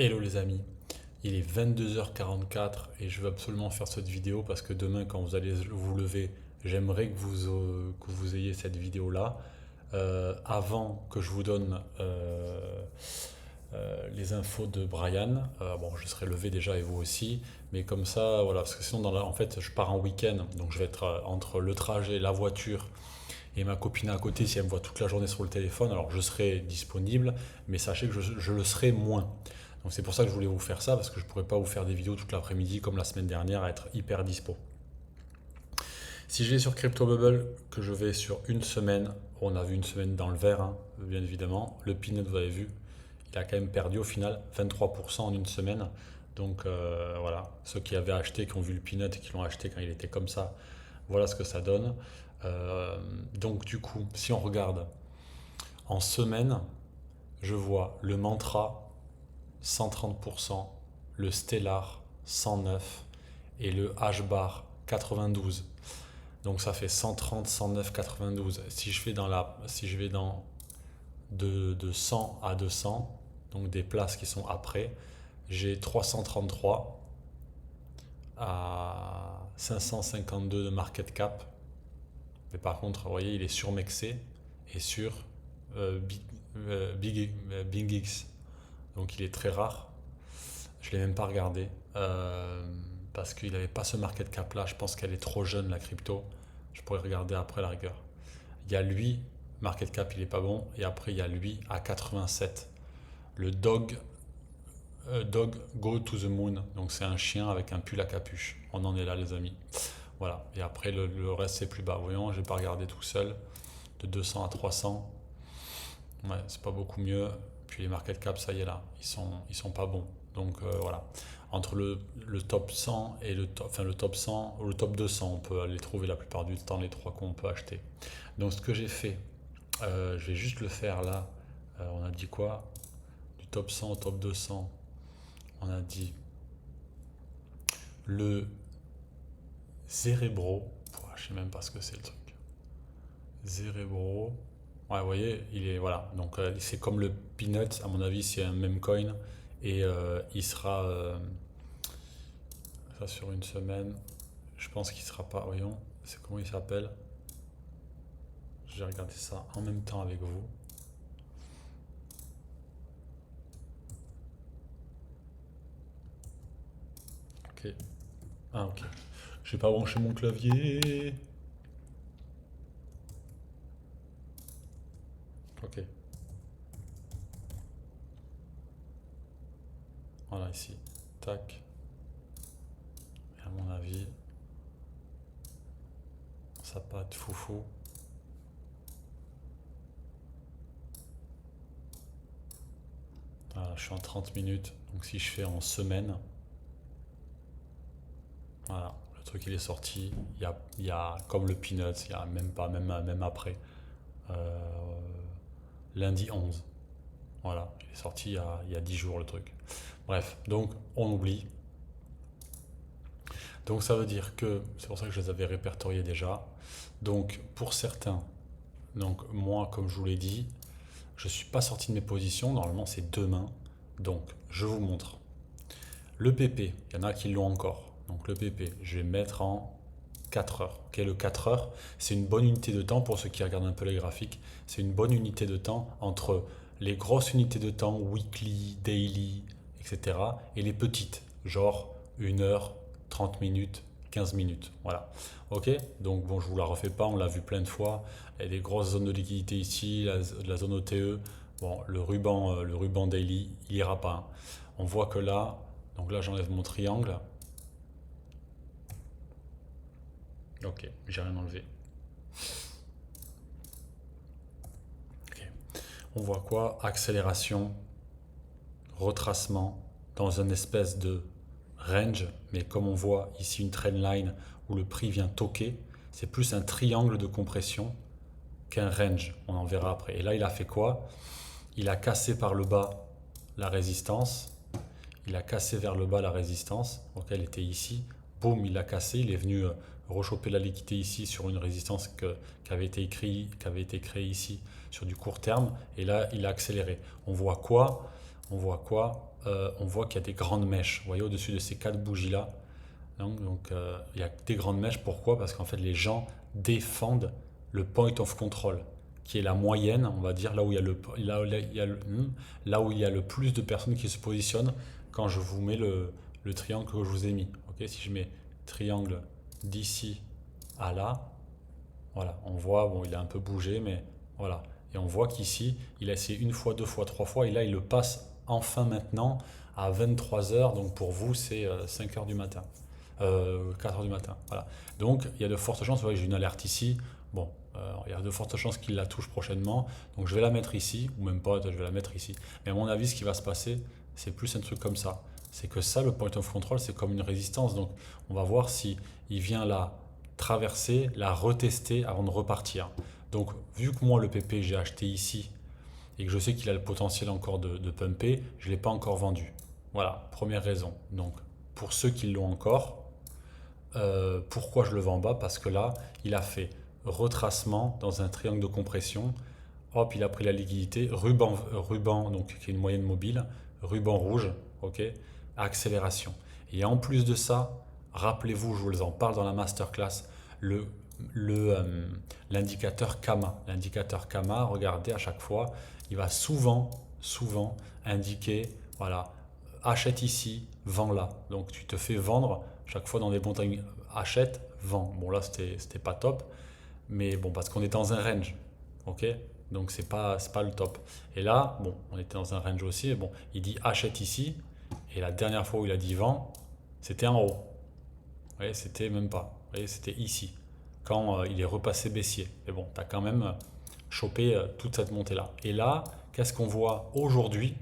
Hello les amis, il est 22h44 et je veux absolument faire cette vidéo parce que demain quand vous allez vous lever, j'aimerais que vous ayez cette vidéo là avant que je vous donne les infos de Brian. Bon, je serai levé déjà et vous aussi, mais comme ça, voilà, parce que sinon en fait je pars en week-end, donc je vais être entre le trajet, la voiture et ma copine à côté, si elle me voit toute la journée sur le téléphone, alors je serai disponible, mais sachez que je le serai moins. Donc c'est pour ça que je voulais vous faire ça, parce que je ne pourrais pas vous faire des vidéos toute l'après-midi comme la semaine dernière à être hyper dispo. Si je vais sur CryptoBubble, que je vais sur une semaine, on a vu une semaine dans le vert, hein, bien évidemment. Le Peanut, vous avez vu, il a quand même perdu au final 23% en une semaine. Donc voilà, ceux qui avaient acheté, qui ont vu le Peanut et qui l'ont acheté quand il était comme ça, voilà ce que ça donne. Donc du coup, si on regarde en semaine, je vois le Mantra 130%, le Stellar 109 et le H-Bar 92. Donc ça fait 130, 109, 92. Si je vais dans de 100 à 200, donc des places qui sont après, j'ai 333 à 552 de market cap. Mais par contre, vous voyez, il est surmexé et sur Big X. Donc il est très rare. Je ne l'ai même pas regardé parce qu'il n'avait pas ce market cap là. Je pense qu'elle est trop jeune la crypto. Je pourrais regarder après la rigueur. Il y a lui, market cap il est pas bon. Et après il y a lui à 87. Le dog go to the moon. Donc c'est un chien avec un pull à capuche. On en est là les amis. Voilà. Et après le reste c'est plus bas. Voyons, je n'ai pas regardé tout seul. De 200 à 300. Ouais, c'est pas beaucoup mieux. Puis les market cap, ça y est là, ils sont pas bons. Donc voilà. Entre le top 100 et le top 100 ou le top 200, on peut les trouver la plupart du temps, les trois qu'on peut acheter. Donc ce que j'ai fait, je vais juste le faire là. On a dit quoi? Du top 100 au top 200. On a dit le Cerebro. Je sais même pas ce que c'est le truc. Cerebro. Ouais, vous voyez, il est voilà. Donc c'est comme le Peanut, à mon avis, c'est un même coin et il sera ça sur une semaine. Je pense qu'il sera pas. Voyons, c'est comment il s'appelle. J'ai regardé ça en même temps avec vous. Ok. Ah ok. J'ai pas branché mon clavier. Ok. Voilà ici. Tac. Et à mon avis, ça pas de foufou. Voilà, je suis en 30 minutes. Donc si je fais en semaine, voilà, le truc il est sorti. Il y a comme le Peanuts, il y a même pas, même après. Euh, lundi 11. Voilà, il est sorti il y a 10 jours le truc. Bref, donc on oublie. Donc ça veut dire que, c'est pour ça que je les avais répertoriés déjà. Donc pour certains, donc moi comme je vous l'ai dit, je ne suis pas sorti de mes positions, normalement c'est demain. Donc je vous montre. Le PP, il y en a qui l'ont encore. Donc le PP, je vais mettre en 4 heures. Ok, le 4 heures, c'est une bonne unité de temps pour ceux qui regardent un peu les graphiques. C'est une bonne unité de temps entre les grosses unités de temps, weekly, daily, etc. et les petites, genre 1 heure, 30 minutes, 15 minutes. Voilà. Ok. Donc bon, je vous la refais pas, on l'a vu plein de fois. Il y a des grosses zones de liquidité ici, la zone OTE. Bon, le ruban daily, il ira pas, hein. On voit que là, donc là j'enlève mon triangle. Ok, j'ai rien enlevé. Ok. On voit quoi? Accélération, retracement dans une espèce de range, mais comme on voit ici une trendline où le prix vient toquer, c'est plus un triangle de compression qu'un range. On en verra après. Et là, il a fait quoi? Il a cassé par le bas la résistance. Il a cassé vers le bas la résistance. Donc elle était ici. Boum, il l'a cassé. Il est venu rechoper la liquidité ici sur une résistance qui avait été créée ici sur du court terme. Et là, il a accéléré. On voit quoi? On voit quoi? On voit qu'il y a des grandes mèches. Vous voyez au-dessus de ces 4 bougies-là. Il y a des grandes mèches. Pourquoi? Parce qu'en fait, les gens défendent le point of control, qui est la moyenne, on va dire, là où il y a là où il y a le plus de personnes qui se positionnent quand je vous mets le triangle que je vous ai mis. Ok, si je mets triangle d'ici à là, voilà, on voit, bon, il a un peu bougé, mais voilà. Et on voit qu'ici, il a essayé une fois, deux fois, trois fois, et là, il le passe enfin maintenant à 23 heures. Donc pour vous, c'est 5 heures du matin, 4 heures du matin. Voilà. Donc il y a de fortes chances, vous voyez, j'ai une alerte ici. Bon, il y a de fortes chances qu'il la touche prochainement. Donc je vais la mettre ici, ou même pas, je vais la mettre ici. Mais à mon avis, ce qui va se passer, c'est plus un truc comme ça. C'est que ça, le point of control, c'est comme une résistance. Donc on va voir si il vient là traverser, la retester avant de repartir. Donc vu que moi le PP j'ai acheté ici et que je sais qu'il a le potentiel encore de pumper, je ne l'ai pas encore vendu. Voilà, première raison. Donc pour ceux qui l'ont encore, pourquoi je le vends bas? Parce que là, il a fait retracement dans un triangle de compression. Hop, il a pris la liquidité, ruban donc qui est une moyenne mobile, ruban rouge, ok, accélération. Et en plus de ça, rappelez-vous, je vous en parle dans la masterclass, le, l'indicateur Kama. L'indicateur Kama, regardez à chaque fois, il va souvent indiquer, voilà, achète ici, vends là. Donc tu te fais vendre chaque fois dans des bons timings. Achète, vends. Bon là, c'était pas top, mais bon, parce qu'on est dans un range, ok? Donc c'est pas le top. Et là, bon, on était dans un range aussi, mais bon, il dit achète ici, et la dernière fois où il a dit vends, c'était en haut. Vous voyez, c'était même pas. Vous voyez, c'était ici, quand il est repassé baissier. Mais bon, tu as quand même chopé toute cette montée-là. Et là, qu'est-ce qu'on voit aujourd'hui?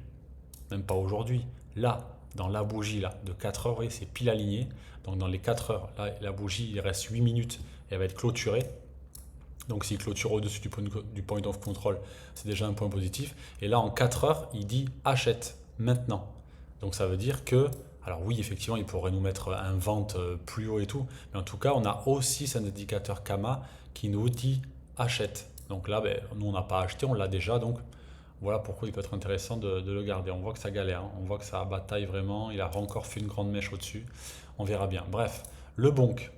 Même pas aujourd'hui. Là, dans la bougie là, de 4 heures, vous voyez, c'est pile aligné. Donc dans les 4 heures, là, la bougie, il reste 8 minutes et elle va être clôturée. Donc s'il clôture au-dessus du point of control, c'est déjà un point positif. Et là, en 4 heures, il dit achète maintenant. Donc ça veut dire que, alors oui, effectivement, il pourrait nous mettre un vente plus haut et tout, mais en tout cas, on a aussi cet indicateur Kama qui nous dit achète. Donc là, ben, nous, on n'a pas acheté, on l'a déjà, donc voilà pourquoi il peut être intéressant de le garder. On voit que ça galère, hein. On voit que ça bataille vraiment, il a encore fait une grande mèche au-dessus, on verra bien. Bref, le bonk,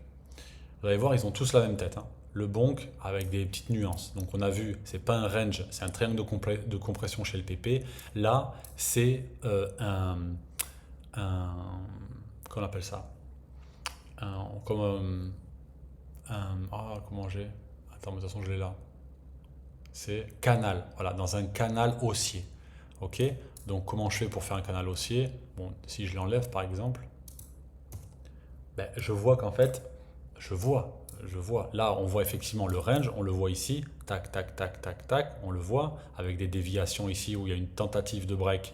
vous allez voir, ils ont tous la même tête, hein. Le bonk avec des petites nuances. Donc on a vu, c'est pas un range, c'est un triangle de compression chez le PP. Là, c'est un, qu'on appelle ça, comme comment j'ai, attends, mais de toute façon je l'ai là. C'est canal, voilà, dans un canal haussier. Ok, donc comment je fais pour faire un canal haussier? Bon, si je l'enlève par exemple, ben, je vois qu'en fait, je vois. Là, on voit effectivement le range, on le voit ici, tac, tac, tac, tac, tac, on le voit avec des déviations ici où il y a une tentative de break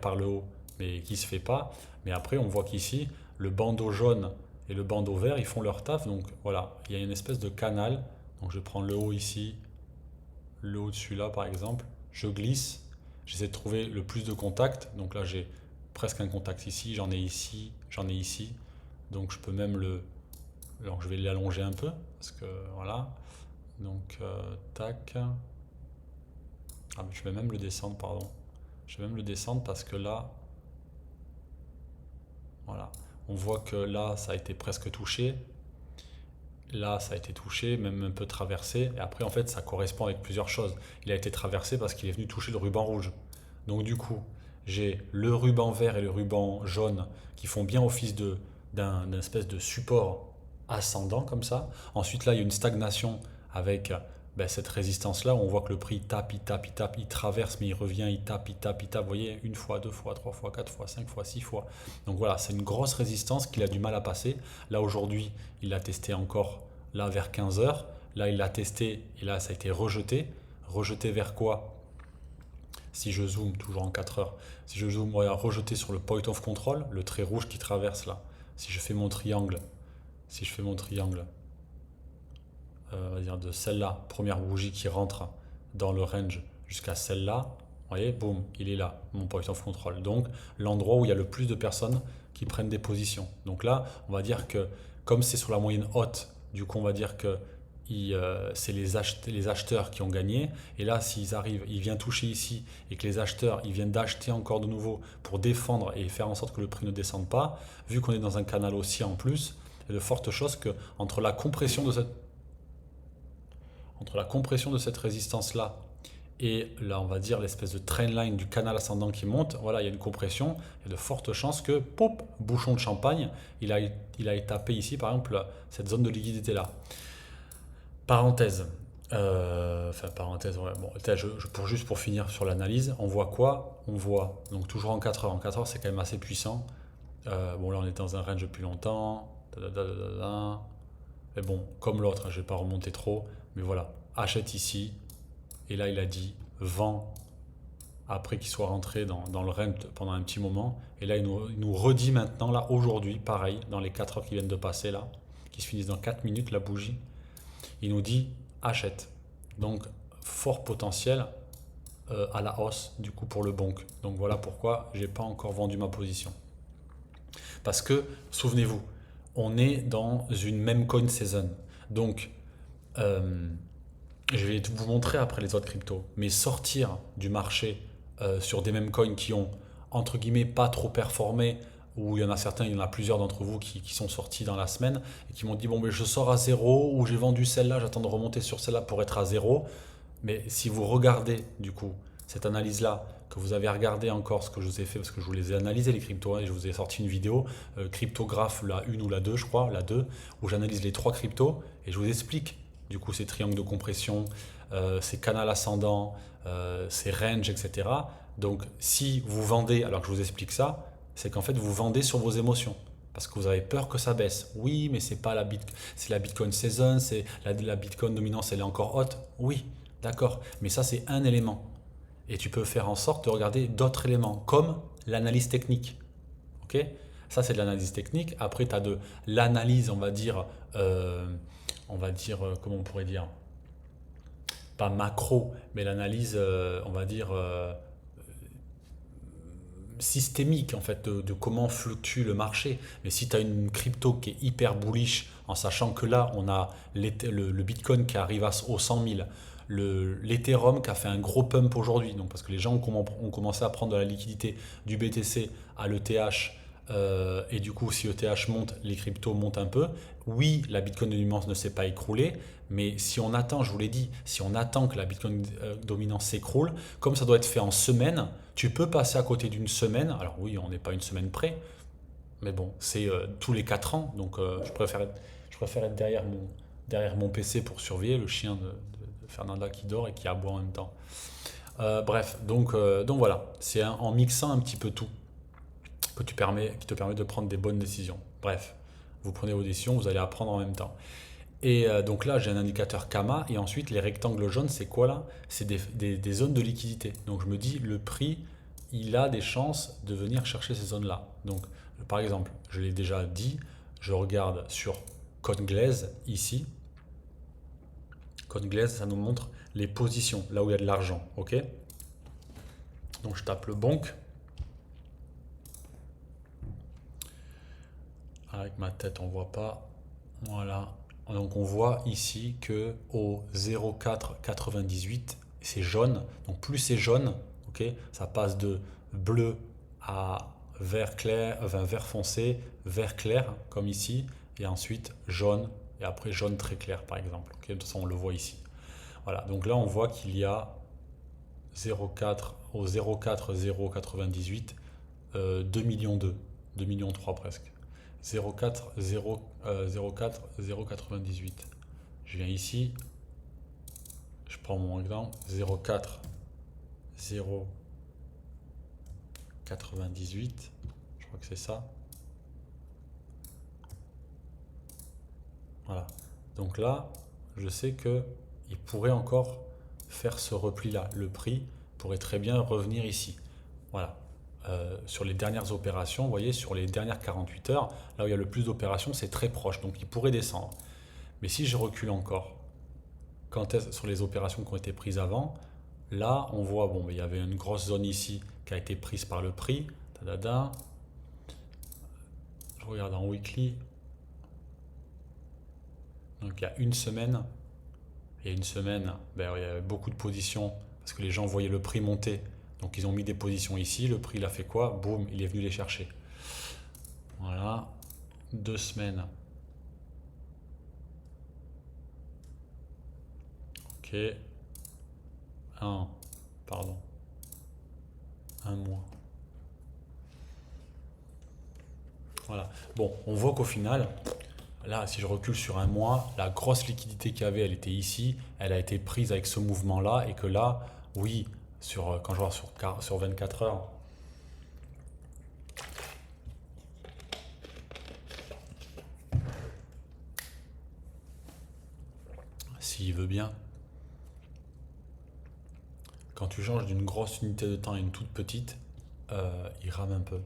par le haut, mais qui ne se fait pas. Mais après, on voit qu'ici, le bandeau jaune et le bandeau vert, ils font leur taf. Donc voilà, il y a une espèce de canal. Donc je prends le haut ici, le haut dessus là par exemple, je glisse, j'essaie de trouver le plus de contacts. Donc là, j'ai presque un contact ici, j'en ai ici, j'en ai ici. Donc je peux même le... Alors je vais l'allonger un peu, parce que voilà. Donc tac. Ah, mais je vais même le descendre, pardon. Je vais même le descendre parce que là, voilà. On voit que là, ça a été presque touché. Là, ça a été touché, même un peu traversé. Et après, en fait, ça correspond avec plusieurs choses. Il a été traversé parce qu'il est venu toucher le ruban rouge. Donc du coup, j'ai le ruban vert et le ruban jaune qui font bien office d'un espèce de support ascendant comme ça. Ensuite, là, il y a une stagnation avec ben, cette résistance-là où on voit que le prix tape, il tape, il tape, il traverse, mais il revient, il tape, il tape, il tape. Vous voyez, une fois, deux fois, trois fois, quatre fois, cinq fois, six fois. Donc voilà, c'est une grosse résistance qu'il a du mal à passer. Là, aujourd'hui, il l'a testé encore là vers 15 heures. Là, il l'a testé et là, ça a été rejeté. Rejeté vers quoi? Si je zoome, toujours en 4 heures, si je zoome, voilà, rejeté sur le point of control, le trait rouge qui traverse là. Si je fais mon triangle, si je fais mon triangle, on va dire de celle-là, première bougie qui rentre dans le range jusqu'à celle-là, vous voyez, boum, il est là, mon point of control. Donc, l'endroit où il y a le plus de personnes qui prennent des positions. Donc là, on va dire que, comme c'est sur la moyenne haute, du coup, on va dire que c'est les acheteurs qui ont gagné. Et là, s'ils arrivent, il vient toucher ici et que les acheteurs ils viennent d'acheter encore de nouveau pour défendre et faire en sorte que le prix ne descende pas, vu qu'on est dans un canal haussier en plus, il y a de fortes choses que entre la compression de cette résistance-là et là, on va dire l'espèce de trendline du canal ascendant qui monte, voilà, il y a une compression, il y a de fortes chances que, pop, bouchon de champagne, il a tapé ici, par exemple, cette zone de liquidité là. Parenthèse. Parenthèse, ouais. Bon, juste pour finir sur l'analyse, on voit quoi? On voit, donc toujours en 4 heures. En 4 heures, c'est quand même assez puissant. Bon, là, on est dans un range depuis longtemps. Mais bon, comme l'autre, je ne vais pas remonter trop. Mais voilà, achète ici. Et là, il a dit vend après qu'il soit rentré dans le range pendant un petit moment. Et là, il nous redit maintenant, là, aujourd'hui, pareil, dans les 4 heures qui viennent de passer, là, qui se finissent dans 4 minutes, la bougie. Il nous dit achète. Donc fort potentiel à la hausse du coup pour le bonk. Donc voilà pourquoi j'ai pas encore vendu ma position. Parce que souvenez-vous, on est dans une même coin season. Donc je vais vous montrer après les autres cryptos, mais sortir du marché sur des mêmes coins qui ont entre guillemets pas trop performé, où il y en a certains, il y en a plusieurs d'entre vous qui sont sortis dans la semaine et qui m'ont dit bon, mais je sors à zéro ou j'ai vendu celle-là, j'attends de remonter sur celle-là pour être à zéro. Mais si vous regardez du coup cette analyse-là, que vous avez regardé encore ce que je vous ai fait, parce que je vous les ai analysés les cryptos, et je vous ai sorti une vidéo, cryptographe la 1 ou la 2 je crois, la 2, où j'analyse les 3 cryptos et je vous explique du coup ces triangles de compression, ces canals ascendants, ces ranges, etc. Donc si vous vendez alors que je vous explique ça, c'est qu'en fait vous vendez sur vos émotions. Parce que vous avez peur que ça baisse. Oui, mais c'est pas c'est la Bitcoin season, c'est la Bitcoin dominance, elle est encore haute. Oui, d'accord. Mais ça, c'est un élément. Et tu peux faire en sorte de regarder d'autres éléments, comme l'analyse technique. Ok? Ça, c'est de l'analyse technique. Après, tu as de l'analyse, comment on pourrait dire, pas macro, mais l'analyse, on va dire, systémique en fait de comment fluctue le marché. Mais si tu as une crypto qui est hyper bullish, en sachant que là on a le Bitcoin qui arrive aux 100 000, l'Ethereum qui a fait un gros pump aujourd'hui, donc parce que les gens ont commencé à prendre de la liquidité du BTC à l'ETH, et du coup si ETH monte, les cryptos montent un peu. Oui, la Bitcoin dominance ne s'est pas écroulée, mais si on attend, je vous l'ai dit, si on attend que la Bitcoin dominance s'écroule, comme ça doit être fait en semaine, tu peux passer à côté d'une semaine. Alors oui, on n'est pas une semaine près, mais bon, c'est tous les 4 ans, donc je préfère être derrière mon PC pour surveiller le chien de Fernanda qui dort et qui aboie en même temps. Bref, donc voilà, c'est en mixant un petit peu tout qui te permet de prendre des bonnes décisions. Bref, vous prenez vos décisions, vous allez apprendre en même temps. Et donc là, j'ai un indicateur Kama, et ensuite les rectangles jaunes, c'est quoi là? C'est des zones de liquidité. Donc je me dis, le prix, il a des chances de venir chercher ces zones-là. Donc par exemple, je l'ai déjà dit, je regarde sur CoinGlaze ici. CoinGlaze, ça nous montre les positions, là où il y a de l'argent. Ok? Donc je tape le bonk. Avec ma tête, on voit pas. Voilà. Donc on voit ici que au 0,498, c'est jaune. Donc plus c'est jaune, ok, ça passe de bleu à vert clair, enfin vert foncé, vert clair comme ici, et ensuite jaune, et après jaune très clair par exemple. Ok, de toute façon on le voit ici. Voilà. Donc là on voit qu'il y a 0,4 au 0,4098, 2 millions 2 millions 3 presque. 0,4 098. Je viens ici, je prends mon exemple 0,4 098, je crois que c'est ça. Voilà. Donc là, je sais que il pourrait encore faire ce repli là. Le prix pourrait très bien revenir ici. Voilà. Sur les dernières opérations, vous voyez, sur les dernières 48 heures, là où il y a le plus d'opérations, c'est très proche, donc il pourrait descendre. Mais si je recule encore, sur les opérations qui ont été prises avant, là on voit, bon, il y avait une grosse zone ici qui a été prise par le prix. Tadada. Je regarde en weekly. Donc il y a une semaine, il y a une semaine, ben, il y avait beaucoup de positions parce que les gens voyaient le prix monter. Donc ils ont mis des positions ici. Le prix, il a fait quoi? Boum, il est venu les chercher. Voilà. 2 semaines. Ok. Pardon. Un mois. Voilà. Bon, on voit qu'au final, là, si je recule sur un mois, la grosse liquidité qu'il y avait, elle était ici. Elle a été prise avec ce mouvement-là. Et que là, oui, quand je vois sur 24 heures, s'il veut bien, quand tu changes d'une grosse unité de temps à une toute petite, il rame un peu.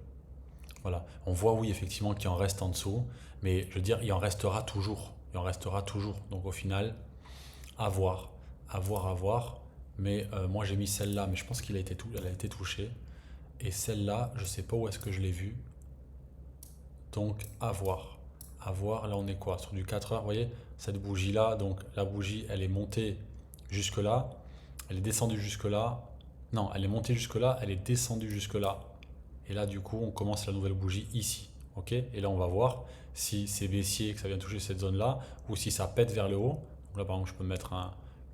Voilà. On voit, oui, effectivement, qu'il en reste en dessous. Mais je veux dire, il en restera toujours. Il en restera toujours. Donc au final, à voir. À voir, à voir. Mais moi, j'ai mis celle-là. Mais je pense elle a été touchée. Et celle-là, je sais pas où est-ce que je l'ai vue. Donc à voir. À voir. Là, on est quoi? Sur du 4 heures, vous voyez? Cette bougie-là. Donc la bougie, elle est montée jusque-là. Elle est descendue jusque-là. Non, elle est montée jusque-là. Elle est descendue jusque-là. Et là, du coup, on commence la nouvelle bougie ici. Ok. Et là, on va voir si c'est baissier, que ça vient toucher cette zone-là, ou si ça pète vers le haut. Donc là, par exemple, je peux mettre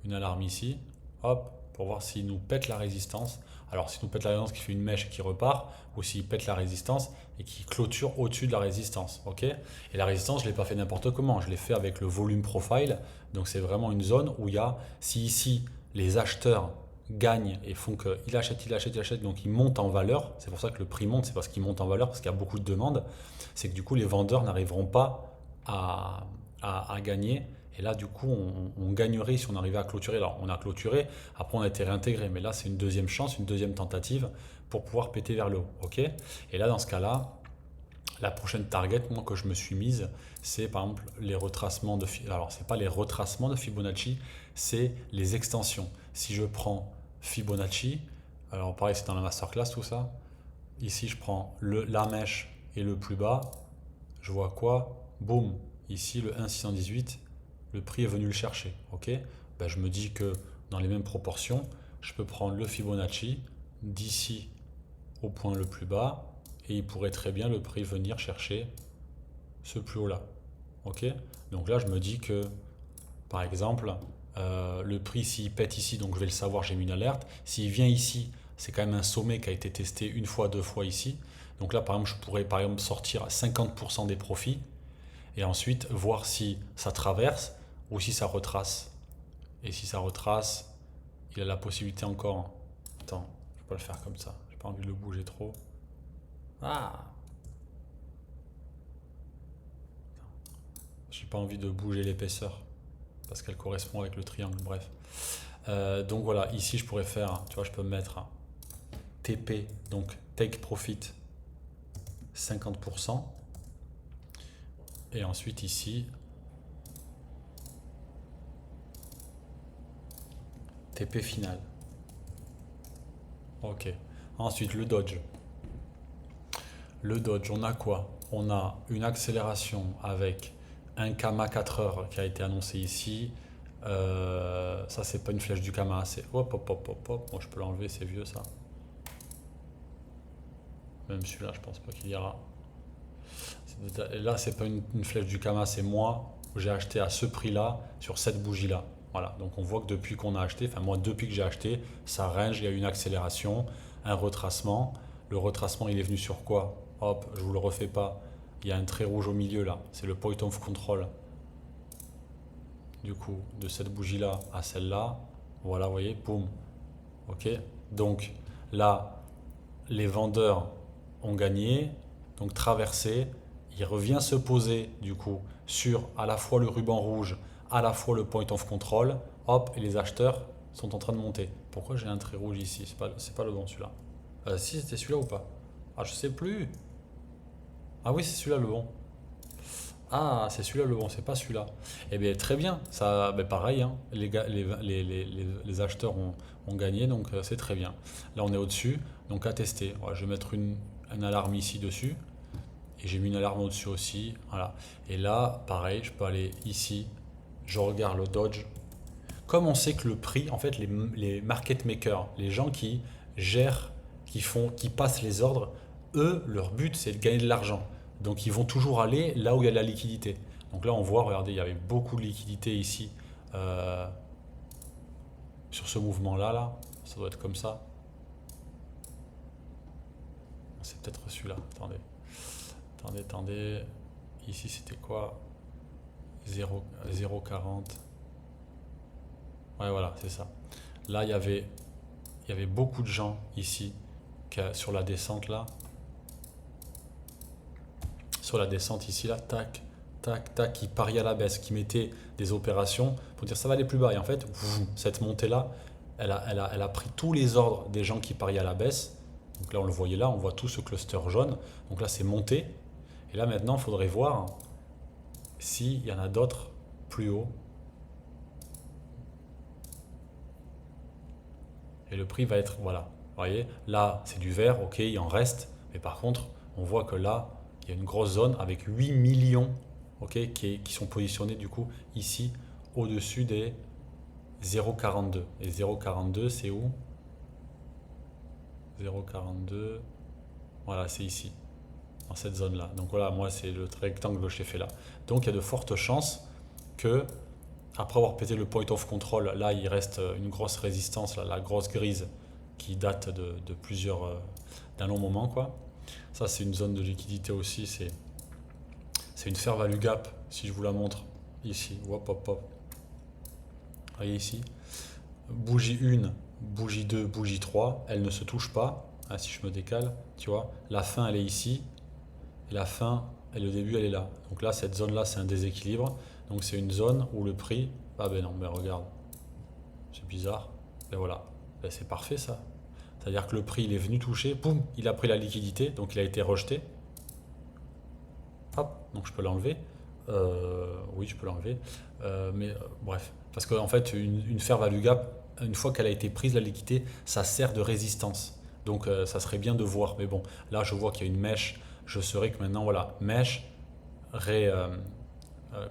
une alarme ici. Hop, pour voir s'il nous pète la résistance. Alors, s'il nous pète la résistance, qui fait une mèche et qui repart, ou s'il pète la résistance et qui clôture au-dessus de la résistance. Ok. Et la résistance, je ne l'ai pas fait n'importe comment. Je l'ai fait avec le volume profile. Donc, c'est vraiment une zone où il y a, si ici, les acheteurs gagnent et font qu'il achète, il achète, il achète, donc il monte en valeur. C'est pour ça que le prix monte, c'est parce qu'il monte en valeur, parce qu'il y a beaucoup de demandes. C'est que du coup, les vendeurs n'arriveront pas à gagner. Et là, du coup, on gagnerait si on arrivait à clôturer. Alors, on a clôturé, après on a été réintégré. Mais là, c'est une deuxième chance, une deuxième tentative pour pouvoir péter vers le haut. Ok. Et là, dans ce cas-là, la prochaine target, moi, que je me suis mise, c'est par exemple les retracements de Fibonacci. Alors, c'est pas les retracements de Fibonacci, c'est les extensions. Si je prends Fibonacci, alors pareil, c'est dans la masterclass tout ça. Ici, je prends la mèche et le plus bas. Je vois quoi? Boum. Ici, le 1,618, le prix est venu le chercher. Ok. Ben, je me dis que dans les mêmes proportions, je peux prendre le Fibonacci d'ici au point le plus bas et il pourrait très bien le prix venir chercher ce plus haut là. Ok. Donc là, je me dis que par exemple, le prix s'il pète ici, donc je vais le savoir, j'ai mis une alerte. S'il vient ici, c'est quand même un sommet qui a été testé une fois, deux fois ici. Donc là, par exemple, je pourrais par exemple sortir à 50% des profits et ensuite voir si ça traverse ou si ça retrace. Et si ça retrace, il a la possibilité encore. Attends, je peux pas le faire comme ça. J'ai pas envie de le bouger trop. Ah, j'ai pas envie de bouger l'épaisseur parce qu'elle correspond avec le triangle. Bref. Donc voilà, ici je pourrais faire, tu vois, je peux mettre TP, donc Take Profit 50%. Et ensuite ici, TP final. Ok. Ensuite, le Dodge. Le Dodge, on a quoi? On a une accélération avec un Kama 4 heures qui a été annoncé ici. Ça, c'est pas une flèche du Kama, c'est hop, hop, hop, hop, hop. Bon, je peux l'enlever, c'est vieux ça. Même celui-là, je pense pas qu'il y aura. Là, c'est pas une flèche du Kama, c'est moi. J'ai acheté à ce prix-là sur cette bougie-là. Voilà, donc on voit que depuis qu'on a acheté, enfin moi depuis que j'ai acheté, ça range, il y a eu une accélération, un retracement. Le retracement, il est venu sur quoi? Hop, je vous le refais pas. Il y a un trait rouge au milieu là, c'est le point of control. Du coup, de cette bougie-là à celle-là, voilà, vous voyez, boum. Ok, donc là, les vendeurs ont gagné, donc traversé. Il revient se poser du coup sur à la fois le ruban rouge, à la fois le point of control. Hop, et les acheteurs sont en train de monter. Pourquoi j'ai un trait rouge ici? C'est pas le bon celui-là. Si c'était celui-là ou pas? Ah, je sais plus. Ah oui, c'est celui-là le bon. Ah, c'est celui-là le bon, c'est pas celui-là. Eh bien, très bien. Ça, ben, pareil, hein, les acheteurs ont gagné, donc c'est très bien. Là, on est au-dessus, donc à tester. Voilà, je vais mettre une alarme ici dessus. Et j'ai mis une alarme au-dessus aussi. Voilà. Et là, pareil, je peux aller ici. Je regarde le Dodge. Comme on sait que le prix, en fait, les market makers, les gens qui gèrent, qui passent les ordres, eux, leur but, c'est de gagner de l'argent. Donc, ils vont toujours aller là où il y a de la liquidité. Donc là, on voit, regardez, il y avait beaucoup de liquidité ici euh, sur ce mouvement-là, là. Ça doit être comme ça. C'est peut-être celui-là. Attendez. Attendez. Ici, c'était quoi? 0,40. Ouais, voilà, c'est ça. Là, il y avait beaucoup de gens ici sur la descente là. Sur la descente ici là, tac, tac, tac, qui pariaient à la baisse, qui mettaient des opérations pour dire ça va aller plus bas. Et en fait, cette montée là, elle a pris tous les ordres des gens qui pariaient à la baisse. Donc là, on le voyait là, on voit tout ce cluster jaune. Donc là, c'est monté. Et là, maintenant, il faudrait voir s'il y en a d'autres plus haut. Et le prix va être, voilà. Vous voyez, là, c'est du vert, ok, il en reste. Mais par contre, on voit que là, il y a une grosse zone avec 8 millions, ok, qui sont positionnés du coup ici, au-dessus des 0,42. Et 0,42, c'est où? 0,42, voilà, c'est ici, dans cette zone-là. Donc voilà, moi, c'est le rectangle que j'ai fait là. Donc il y a de fortes chances que, après avoir pété le point of control, là, il reste une grosse résistance, là, la grosse grise, qui date de plusieurs, d'un long moment, quoi. Ça, c'est une zone de liquidité aussi, c'est une fair value gap, si je vous la montre, ici, hop, hop, hop. Vous voyez ici, bougie 1, bougie 2, bougie 3, elles ne se touchent pas. Ah, si je me décale, tu vois, la fin, elle est ici, et la fin, et le début, elle est là. Donc là, cette zone-là, c'est un déséquilibre. Donc c'est une zone où le prix, ah ben non, mais regarde, c'est bizarre, ben voilà, ben c'est parfait ça. C'est-à-dire que le prix, il est venu toucher, boum, il a pris la liquidité, donc il a été rejeté. Hop, donc je peux l'enlever. Oui, je peux l'enlever. Mais bref, parce qu'en fait, une fair value gap, une fois qu'elle a été prise, la liquidité, ça sert de résistance. Donc ça serait bien de voir. Mais bon, là, je vois qu'il y a une mèche. Je saurais que maintenant, voilà, mèche,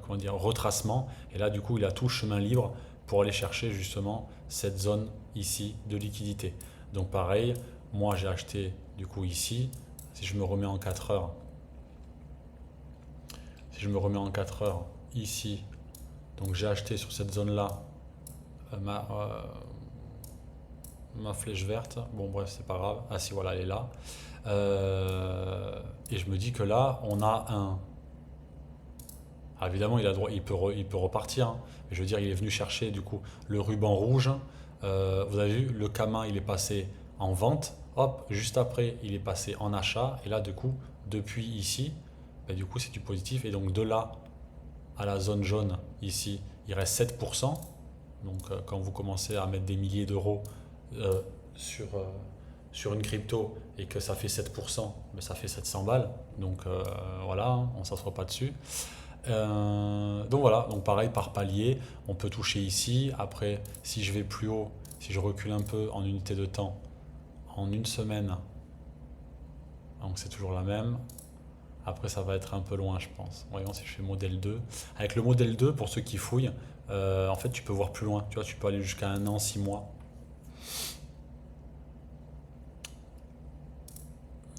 comment dire, retracement. Et là, du coup, il a tout chemin libre pour aller chercher justement cette zone ici de liquidité. Donc pareil, moi j'ai acheté du coup ici. Si je me remets en 4 heures, si je me remets en 4 heures ici, donc j'ai acheté sur cette zone là ma flèche verte. Bon bref, c'est pas grave. Ah si, voilà, elle est là. Et je me dis que là, on a un... Alors évidemment, il a droit, il peut repartir, hein. Mais je veux dire, il est venu chercher du coup le ruban rouge. Vous avez vu, le Kama, il est passé en vente. Hop, juste après, il est passé en achat. Et là, du coup, depuis ici, bah, du coup, c'est du positif. Et donc de là à la zone jaune, ici, il reste 7%. Donc quand vous commencez à mettre des milliers d'euros euh, sur une crypto et que ça fait 7%, mais ça fait 700 balles. Donc voilà, hein, on ne s'assoit pas dessus. Donc voilà, donc pareil par palier, on peut toucher ici. Après, si je vais plus haut, si je recule un peu en unité de temps, en une semaine, donc c'est toujours la même. Après, ça va être un peu loin, je pense. Voyons si je fais modèle 2. Avec le modèle 2, pour ceux qui fouillent, en fait, tu peux voir plus loin. Tu vois, tu peux aller jusqu'à 1 an, 6 mois.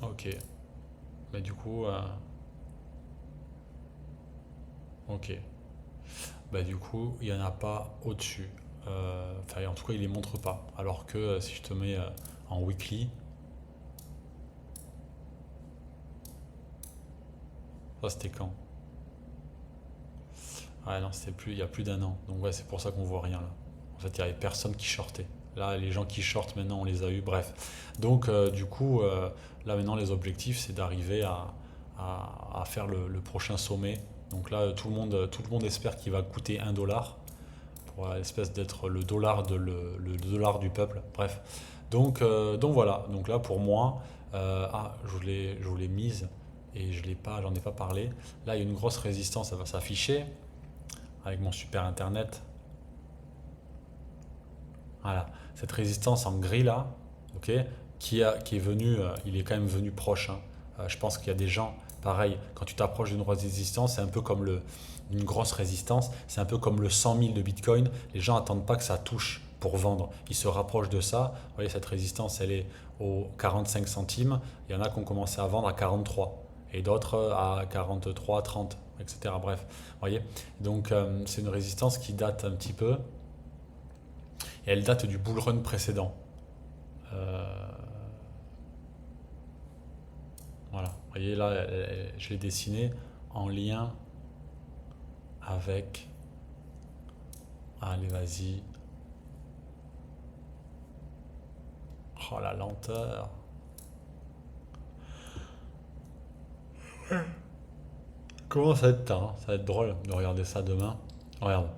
Ok. Mais du coup, ok. Bah, du coup, il n'y en a pas au-dessus. Enfin, en tout cas, il les montre pas. Alors que si je te mets en weekly, ça c'était quand? Ah non, c'était plus, il y a plus d'un an. Donc ouais, c'est pour ça qu'on voit rien là. En fait, il y avait personne qui shortait. Là, les gens qui shortent maintenant, on les a eu. Bref. Donc du coup, là maintenant, les objectifs, c'est d'arriver à faire le prochain sommet. Donc là, tout le monde espère qu'il va coûter 1 dollar pour l'espèce d'être le dollar le dollar du peuple. Bref. Donc voilà. Donc là, pour moi, je vous l'ai mise et j'en ai pas parlé. Là, il y a une grosse résistance, ça va s'afficher avec mon super internet. Voilà, cette résistance en gris là, ok, qui est venu, il est quand même venu proche, hein. Je pense qu'il y a des gens pareil, quand tu t'approches d'une résistance, c'est un peu comme une grosse résistance, c'est un peu comme le 100 000 de Bitcoin. Les gens n'attendent pas que ça touche pour vendre. Ils se rapprochent de ça. Vous voyez, cette résistance, elle est aux 45 centimes. Il y en a qui ont commencé à vendre à 43 et d'autres à 43, 30, etc. Bref, vous voyez. Donc, c'est une résistance qui date un petit peu. Et elle date du bull run précédent. Voilà. Vous voyez, là, je l'ai dessiné en lien avec... Allez, vas-y. Oh, la lenteur. Comment ça va être tard, hein. Ça va être drôle de regarder ça demain. Regarde.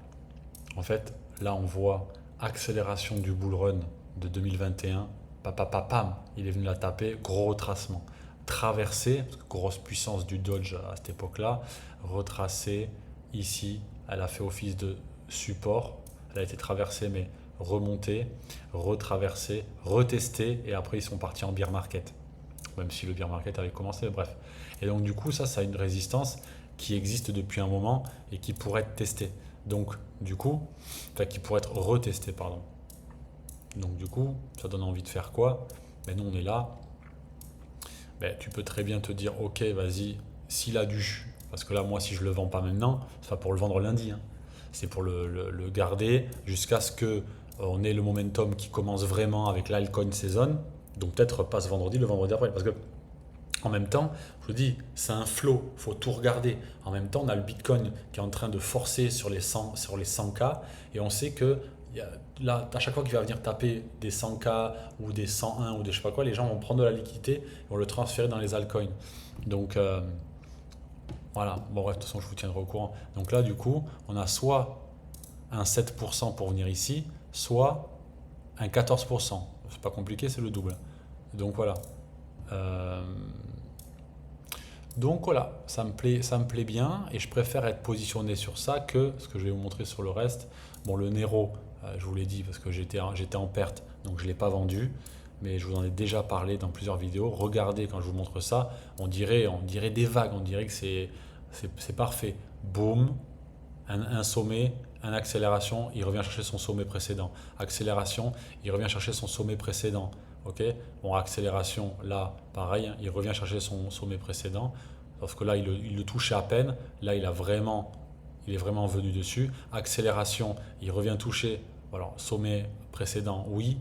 En fait, là, on voit accélération du bull run de 2021. Pam, il est venu la taper. Gros retracement. Traversée, parce que grosse puissance du Dodge à cette époque-là. Retracée ici. Elle a fait office de support. Elle a été traversée, mais remontée, retraversée, retestée. Et après, ils sont partis en bear market. Même si le bear market avait commencé, bref. Et donc, du coup, ça a une résistance qui existe depuis un moment et qui pourrait être testée. Donc, du coup, enfin, qui pourrait être retestée, pardon. Donc, du coup, ça donne envie de faire quoi? Ben, nous, on est là. Ben, tu peux très bien te dire, ok, vas-y, s'il a dû, parce que là, moi, si je le vends pas maintenant, c'est pas pour le vendre lundi, hein. C'est pour le garder jusqu'à ce que on ait le momentum qui commence vraiment avec l'altcoin season. Donc, peut-être pas ce vendredi, le vendredi après, parce que en même temps, je vous dis, c'est un flow, il faut tout regarder. En même temps, on a le Bitcoin qui est en train de forcer sur les 100K et on sait que là, à chaque fois qu'il va venir taper des 100K ou des 101 ou des je sais pas quoi, les gens vont prendre de la liquidité et vont le transférer dans les altcoins. Donc voilà, bon bref, de toute façon, je vous tiendrai au courant. Donc là, du coup, on a soit un 7% pour venir ici, soit un 14%. C'est pas compliqué, c'est le double. Donc voilà. Euh, Donc voilà, ça me plaît bien et je préfère être positionné sur ça que ce que je vais vous montrer sur le reste. Bon, le Nero, je vous l'ai dit parce que j'étais en perte, donc je ne l'ai pas vendu, mais je vous en ai déjà parlé dans plusieurs vidéos. Regardez quand je vous montre ça, on dirait des vagues, on dirait que c'est parfait. Boum, un sommet, une accélération, il revient chercher son sommet précédent. Accélération, il revient chercher son sommet précédent. Ok, bon, accélération, là, pareil, hein, il revient chercher son sommet précédent. Sauf que là, il le touchait à peine. Là, il est vraiment venu dessus. Accélération, il revient toucher. Voilà, sommet précédent, oui.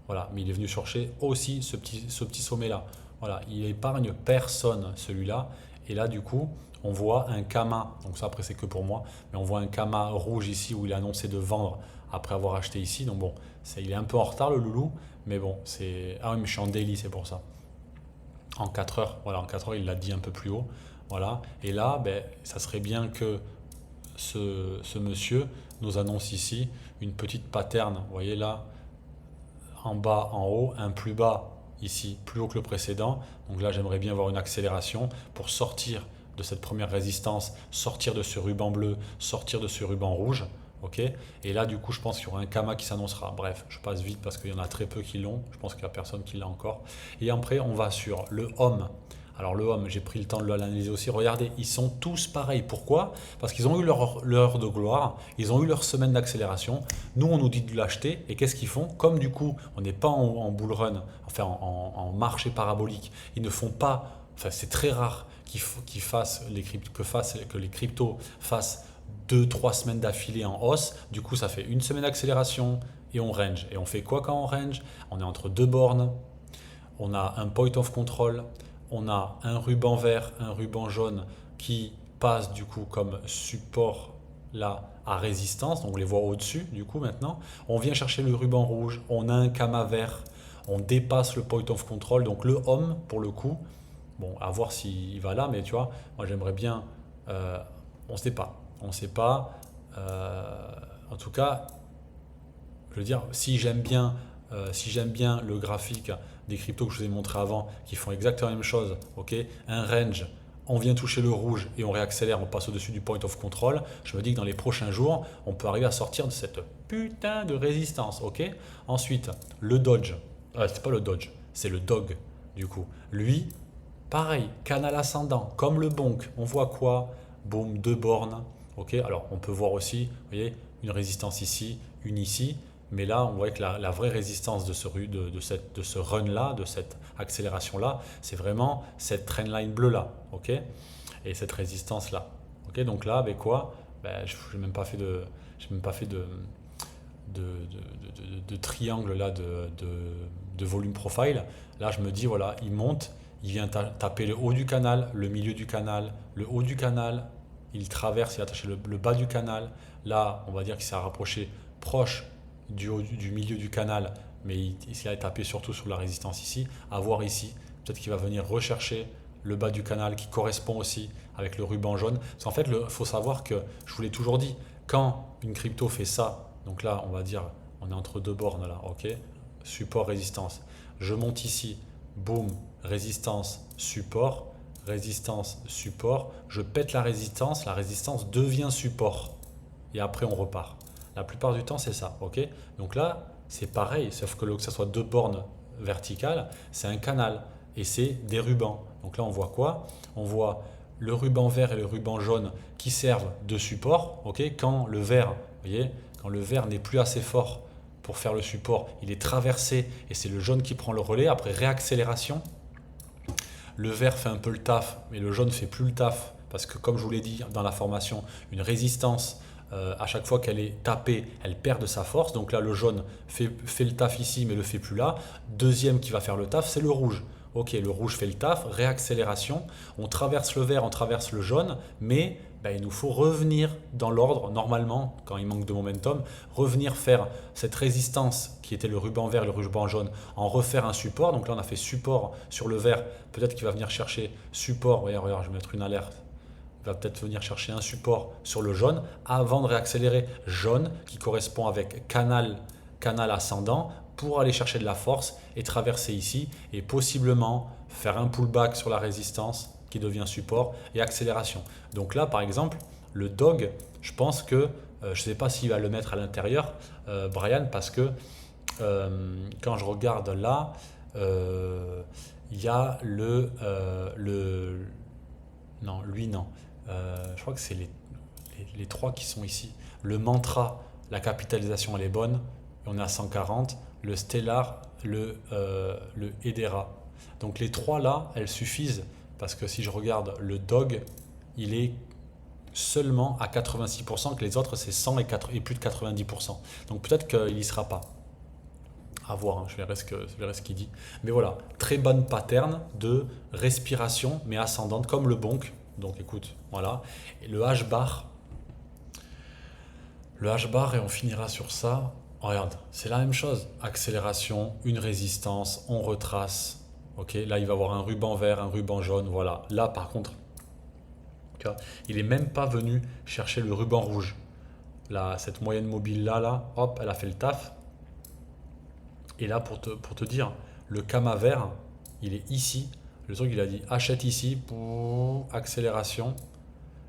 Voilà, mais il est venu chercher aussi ce petit sommet-là. Voilà, il épargne personne, celui-là. Et là, du coup, on voit un Kama. Donc ça, après, c'est que pour moi. Mais on voit un Kama rouge ici où il a annoncé de vendre après avoir acheté ici. Donc bon, il est un peu en retard, le loulou. Mais bon, c'est... Ah oui, mais je suis en daily, c'est pour ça. En 4 heures, voilà, en 4 heures, il l'a dit un peu plus haut. Voilà. Et là, ben, ça serait bien que ce monsieur nous annonce ici une petite pattern. Vous voyez là, en bas, en haut, un plus bas ici, plus haut que le précédent. Donc là, j'aimerais bien avoir une accélération pour sortir de cette première résistance, sortir de ce ruban bleu, sortir de ce ruban rouge. Ok, et là, du coup, je pense qu'il y aura un Kama qui s'annoncera. Bref, je passe vite parce qu'il y en a très peu qui l'ont. Je pense qu'il n'y a personne qui l'a encore. Et après, on va sur le Home. Alors le Home, j'ai pris le temps de l'analyser aussi. Regardez, ils sont tous pareils. Pourquoi? Parce qu'ils ont eu leur heure de gloire, ils ont eu leur semaine d'accélération. Nous, on nous dit de l'acheter. Et qu'est-ce qu'ils font? Comme du coup, on n'est pas en bull run, enfin en marché parabolique, ils ne font pas, enfin c'est très rare que les cryptos fassent 2-3 semaines d'affilée en hausse. Du coup, ça fait une semaine d'accélération et on range. Et on fait quoi quand on range? On est entre deux bornes, on a un point of control, on a un ruban vert, un ruban jaune qui passe du coup comme support là à résistance. Donc on les voit au-dessus du coup maintenant. On vient chercher le ruban rouge, on a un Kama vert, on dépasse le point of control. Donc le Home pour le coup, bon à voir s'il va là, mais tu vois, moi j'aimerais bien, on ne sait pas. On ne sait pas. En tout cas, je veux dire, si j'aime bien le graphique des cryptos que je vous ai montré avant, qui font exactement la même chose, ok, un range, on vient toucher le rouge et on réaccélère, on passe au-dessus du point of control. Je me dis que dans les prochains jours, on peut arriver à sortir de cette putain de résistance, ok. Ensuite, le Dodge, c'est pas le Dodge, c'est le Dog du coup. Lui, Pareil, canal ascendant, comme le bonk. On voit quoi? Boum, deux bornes. Ok, alors on peut voir aussi, vous voyez, une résistance ici, une ici. Mais là, on voit que la vraie résistance de ce run-là, de cette accélération-là, c'est vraiment cette trendline bleue-là. Ok, et cette résistance-là. Ok, donc là, avec quoi? Ben, je n'ai même pas fait de triangle là de volume profile. Là, je me dis, voilà, il monte, il vient taper le haut du canal, le milieu du canal, le haut du canal, il traverse, il a attaché le bas du canal. Là, on va dire qu'il s'est rapproché proche du milieu du canal, mais il s'est tapé surtout sur la résistance ici. À voir ici, peut-être qu'il va venir rechercher le bas du canal qui correspond aussi avec le ruban jaune. Parce qu'en fait, il faut savoir que, je vous l'ai toujours dit, quand une crypto fait ça, donc là, on va dire, on est entre deux bornes là, ok, support, résistance. Je monte ici, boum, résistance, support, je pète la résistance devient support. Et après, on repart. La plupart du temps, c'est ça, ok. Donc là, c'est pareil, sauf que ce soit deux bornes verticales, c'est un canal et c'est des rubans. Donc là, on voit quoi? On voit le ruban vert et le ruban jaune qui servent de support, ok. Quand le vert, vous voyez, quand le vert n'est plus assez fort pour faire le support, il est traversé et c'est le jaune qui prend le relais. Après réaccélération, le vert fait un peu le taf, mais le jaune ne fait plus le taf parce que, comme je vous l'ai dit dans la formation, une résistance, à chaque fois qu'elle est tapée, elle perd de sa force. Donc là, le jaune fait le taf ici, mais ne le fait plus là. Deuxième qui va faire le taf, c'est le rouge. Ok, le rouge fait le taf, réaccélération. On traverse le vert, on traverse le jaune, mais ben, il nous faut revenir dans l'ordre, normalement, quand il manque de momentum, revenir faire cette résistance qui était le ruban vert et le ruban jaune, en refaire un support. Donc là, on a fait support sur le vert. Peut-être qu'il va venir chercher support. Regarde, je vais mettre une alerte. Il va peut-être venir chercher un support sur le jaune avant de réaccélérer. Jaune qui correspond avec canal ascendant pour aller chercher de la force et traverser ici et possiblement faire un pullback sur la résistance qui devient support et accélération. Donc là, par exemple, le dog, je pense que, je ne sais pas s'il va le mettre à l'intérieur, Brian, parce que quand je regarde là, il y a non, lui non. Je crois que c'est les trois qui sont ici. Le mantra, la capitalisation elle est bonne, on est à 140. Le stellar, le Hedera. Donc les trois là, elles suffisent parce que si je regarde le dog, il est seulement à 86%, que les autres c'est 100 et plus de 90%. Donc peut-être qu'il n'y sera pas. À voir, hein, je verrai ce qu'il dit. Mais voilà, très bonne pattern de respiration, mais ascendante, comme le bonk. Donc écoute, voilà. Et le H-bar, et on finira sur ça. Oh, regarde, c'est la même chose. Accélération, une résistance, on retrace. Ok, là il va y avoir un ruban vert, un ruban jaune. Voilà. Là par contre, il n'est même pas venu chercher le ruban rouge. Là, cette moyenne mobile là, hop, elle a fait le taf. Et là, pour te dire, le Kama vert, il est ici. Le truc, il a dit achète ici, pour accélération.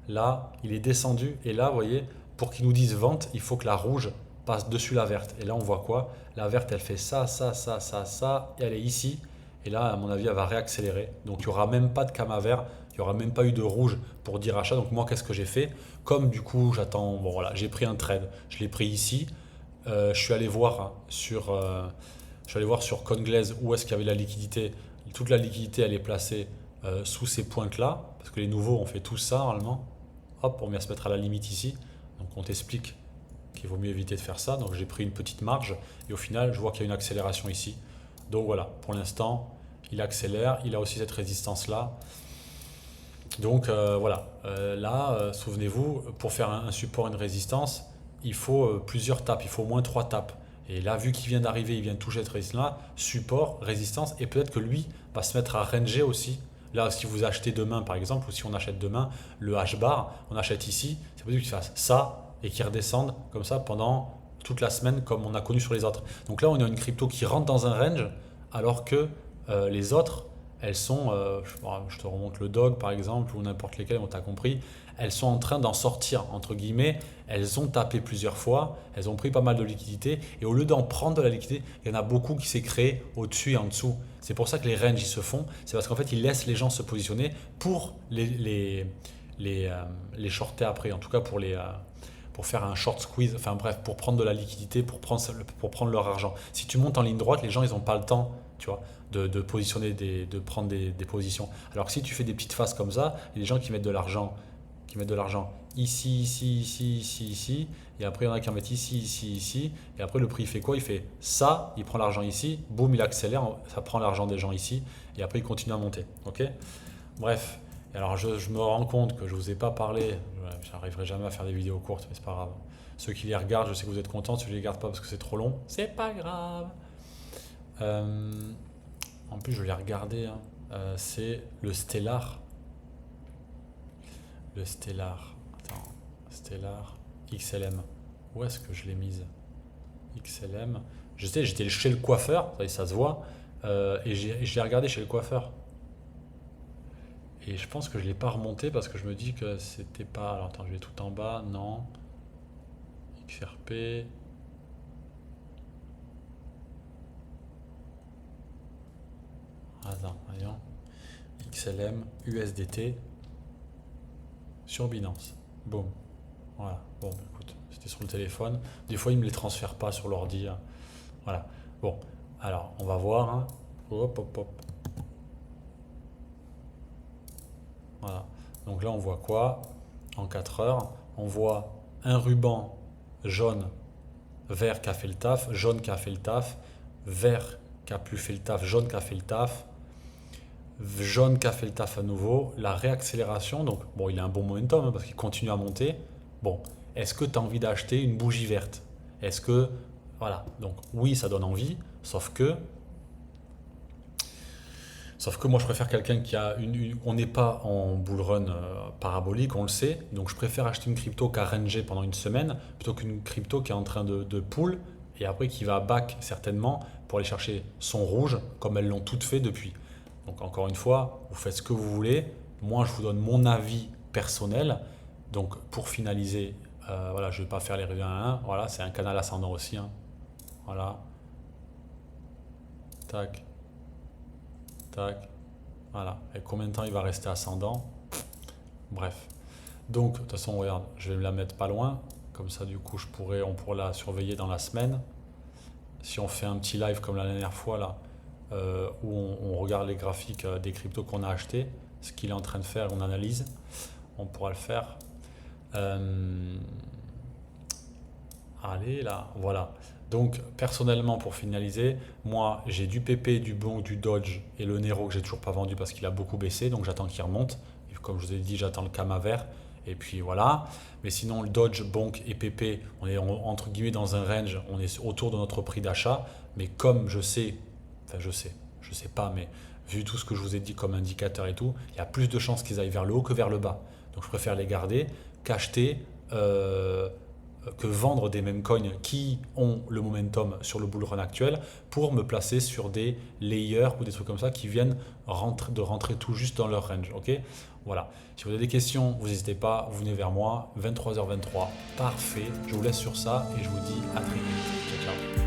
Là, il est descendu. Et là, vous voyez, pour qu'il nous dise vente, il faut que la rouge passe dessus la verte. Et là, on voit quoi? La verte, elle fait ça, et elle est ici. Et là, à mon avis, elle va réaccélérer. Donc, il n'y aura même pas de Kama vert. Il n'y aura même pas eu de rouge pour dire achat. Donc, moi, qu'est-ce que j'ai fait? Comme du coup, j'attends. Bon, voilà, j'ai pris un trade. Je l'ai pris ici. Je suis allé voir sur CoinGlaze où est-ce qu'il y avait la liquidité. Toute la liquidité, elle est placée sous ces pointes-là. Parce que les nouveaux ont fait tout ça, normalement. Hop, on vient se mettre à la limite ici. Donc, on t'explique qu'il vaut mieux éviter de faire ça. Donc, j'ai pris une petite marge. Et au final, je vois qu'il y a une accélération ici. Donc, voilà, pour l'instant, il accélère. Il a aussi cette résistance-là. Donc, voilà. Là, souvenez-vous, pour faire un support, une résistance, il faut plusieurs tapes. Il faut au moins 3 tapes. Et là, vu qu'il vient d'arriver, il vient de toucher cette résistance-là, support, résistance, et peut-être que lui va se mettre à ranger aussi. Là, si vous achetez demain, par exemple, ou si on achète demain le H-bar, on achète ici, c'est possible qu'il fasse ça et qu'il redescende comme ça pendant toute la semaine, comme on a connu sur les autres. Donc là, on a une crypto qui rentre dans un range, alors que les autres, elles sont, je te remonte le dog par exemple, ou n'importe lesquelles, on t'a compris, elles sont en train d'en sortir, entre guillemets, elles ont tapé plusieurs fois, elles ont pris pas mal de liquidité, et au lieu d'en prendre de la liquidité, il y en a beaucoup qui s'est créé au-dessus et en dessous. C'est pour ça que les ranges ils se font, c'est parce qu'en fait ils laissent les gens se positionner pour les shorter après, en tout cas pour faire un short squeeze, enfin bref, pour prendre de la liquidité, pour prendre leur argent. Si tu montes en ligne droite, les gens ils n'ont pas le temps, tu vois, de positionner, de prendre des positions. Alors que si tu fais des petites phases comme ça, il y a des gens qui mettent de l'argent ici, ici, ici, ici, ici, et après il y en a qui en mettent ici, ici, ici, et après le prix il fait quoi? Il fait ça, il prend l'argent ici, boum, il accélère, ça prend l'argent des gens ici, et après il continue à monter. Ok? Bref, et alors je me rends compte que je ne vous ai pas parlé, j'arriverai jamais à faire des vidéos courtes, mais c'est pas grave. Ceux qui les regardent, je sais que vous êtes contents, ceux qui ne les regardent pas parce que c'est trop long, c'est pas grave. En plus, je l'ai regardé, hein. C'est le Stellar. Le Stellar. Attends, Stellar XLM. Où est-ce que je l'ai mise? XLM. Je sais, j'étais chez le coiffeur, ça se voit, et je l'ai regardé chez le coiffeur. Et je pense que je ne l'ai pas remonté parce que je me dis que c'était pas. Alors attends, je vais tout en bas. Non. XRP. Attends, voyons. XLM, USDT. Sur Binance. Boum. Voilà. Bon, bah, écoute, c'était sur le téléphone. Des fois, ils ne me les transfèrent pas sur l'ordi, hein. Voilà. Bon. Alors, on va voir, hein. Hop, hop, hop. Voilà. Donc là, on voit quoi? En 4 heures, on voit un ruban jaune, vert qui a fait le taf, jaune qui a fait le taf, vert qui a plus fait le taf, jaune qui a fait le taf, jaune qui a fait le taf à nouveau, la réaccélération. Donc, bon, il a un bon momentum, hein, parce qu'il continue à monter. Bon, est-ce que tu as envie d'acheter une bougie verte? Est-ce que. Voilà. Donc, oui, ça donne envie, Sauf que moi, je préfère quelqu'un qui a on n'est pas en bull run parabolique, on le sait. Donc, je préfère acheter une crypto qui a rangé pendant une semaine plutôt qu'une crypto qui est en train de pull et après qui va back certainement pour aller chercher son rouge comme elles l'ont toutes fait depuis. Donc, encore une fois, vous faites ce que vous voulez. Moi, je vous donne mon avis personnel. Donc, pour finaliser, voilà, je ne vais pas faire les reviews 1 à 1. Voilà, c'est un canal ascendant aussi, hein. Voilà. Tac. Tac, voilà. Et combien de temps il va rester ascendant? Bref. Donc, de toute façon, regarde, je vais me la mettre pas loin. Comme ça, du coup, on pourra la surveiller dans la semaine. Si on fait un petit live comme la dernière fois, là, où on regarde les graphiques des cryptos qu'on a achetés, ce qu'il est en train de faire, on analyse, on pourra le faire. Allez, là, voilà. Donc, personnellement, pour finaliser, moi, j'ai du PP, du Bonk, du Dodge et le Nero que j'ai toujours pas vendu parce qu'il a beaucoup baissé. Donc, j'attends qu'il remonte. Et comme je vous ai dit, j'attends le Kama vert. Et puis voilà. Mais sinon, le Dodge, Bonk et PP, on est entre guillemets dans un range. On est autour de notre prix d'achat. Mais comme je sais, je sais pas, mais vu tout ce que je vous ai dit comme indicateur et tout, il y a plus de chances qu'ils aillent vers le haut que vers le bas. Donc, je préfère les garder qu'acheter. Que vendre des mêmes coins qui ont le momentum sur le bull run actuel pour me placer sur des layers ou des trucs comme ça qui viennent rentrer tout juste dans leur range. Ok, voilà. Si vous avez des questions, vous n'hésitez pas, vous venez vers moi. 23h23, parfait. Je vous laisse sur ça et je vous dis à très vite. Ciao, ciao.